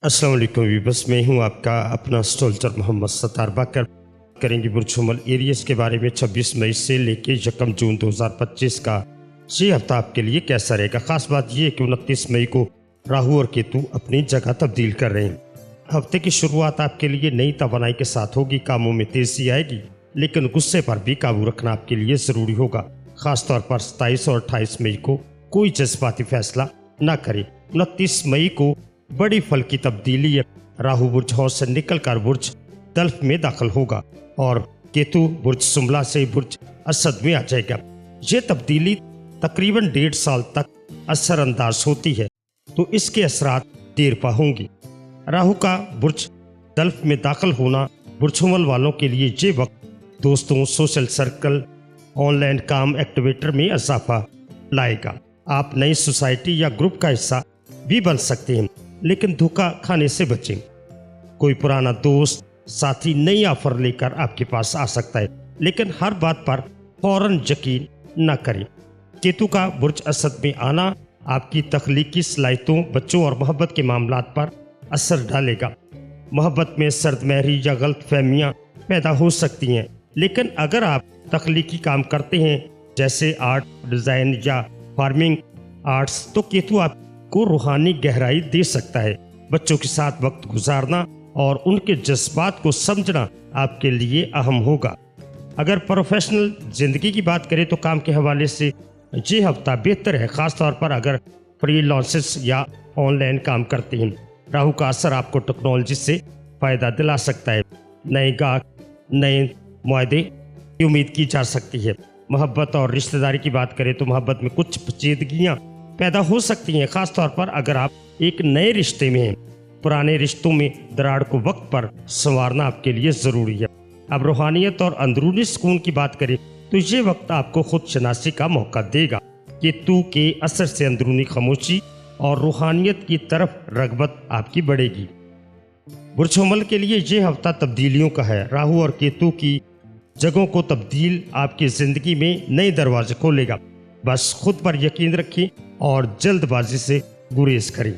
अस्सलाम वालेकुम व्यूअर्स, मैं हूं आपका अपना स्टोल्जर मोहम्मद सत्तार बाकर। करेंगे बुरशुमल एरियस के बारे में 26 मई से लेके 1 जून 2025 का ये हफ्ता आपके लिए कैसा रहेगा। खास बात यह है कि 29 मई को राहु और केतु अपनी जगह तब्दील कर रहे हैं। हफ्ते की शुरुआत आपके लिए नई तवानाई के साथ होगी, कामों में तेजी आएगी, लेकिन गुस्से पर भी काबू रखना आपके लिए जरूरी होगा। खासतौर पर 27 और 28 मई को कोई जज्बाती फैसला न करें। 29 मई को बड़ी फल की तब्दीली है। राहु बुर्ज हौज से निकलकर बुर्ज तल्फ में दाखिल होगा और केतु बुर्ज सुमला से बुर्ज असद में आ जाएगा। ये तब्दीली तकरीबन 1.5 साल तक असरअंदाज होती है, तो इसके असरात देर पा होंगी। राहु का बुर्ज तल्फ में दाखिल होना बुर्जुमल वालों के लिए ये वक्त दोस्तों, सोशल सर्कल, ऑनलाइन काम एक्टिवेटर में इजाफा लाएगा। आप नई सोसाइटी या ग्रुप का हिस्सा भी बन सकते हैं, लेकिन धोखा खाने से बचें। कोई पुराना दोस्त साथी नई ऑफर लेकर आपके पास आ सकता है, लेकिन हर बात पर फौरन यकीन न करें। केतु का बुर्ज असद में आना आपकी तख्लीकी सलाहियतों, बच्चों और मोहब्बत के मामलात पर असर डालेगा। मोहब्बत में सर्दमहरी या गलत फहमियाँ पैदा हो सकती हैं, लेकिन अगर आप तख्लीकी काम करते हैं जैसे आर्ट, डिज़ाइन या फार्मिंग आर्ट्स, तो केतु आपको रूहानी गहराई दे सकता है। बच्चों के साथ वक्त गुजारना और उनके जज्बात को समझना आपके लिए अहम होगा। अगर प्रोफेशनल ज़िंदगी की बात करें तो काम के हवाले से ये हफ्ता बेहतर है, ख़ासतौर पर अगर फ्रीलांसर्स या ऑनलाइन काम करते हैं। राहु का असर आपको टेक्नोलॉजी से फ़ायदा दिला सकता है। नए गाहक, नए मुआहदे की उम्मीद की जा सकती है। मोहब्बत और रिश्तेदारी की बात करें तो मोहब्बत में कुछ पेचीदगियाँ पैदा हो सकती हैं, ख़ासतौर पर अगर आप एक नए रिश्ते में हैं। पुराने रिश्तों में दरार को वक्त पर संवारना आपके लिए ज़रूरी है। अब रूहानियत और अंदरूनी सुकून की बात करें तो ये वक्त आपको खुद शनासी का मौका देगा। केतु के असर से अंदरूनी खामोशी और रूहानियत की तरफ रगबत आपकी बढ़ेगी। बुर्जुमल के लिए ये हफ्ता तब्दीलियों का है। राहु और केतु की जगहों को तब्दील आपकी ज़िंदगी में नए दरवाजे खोलेगा। बस खुद पर यकीन रखें और जल्दबाजी से गुरेज करें।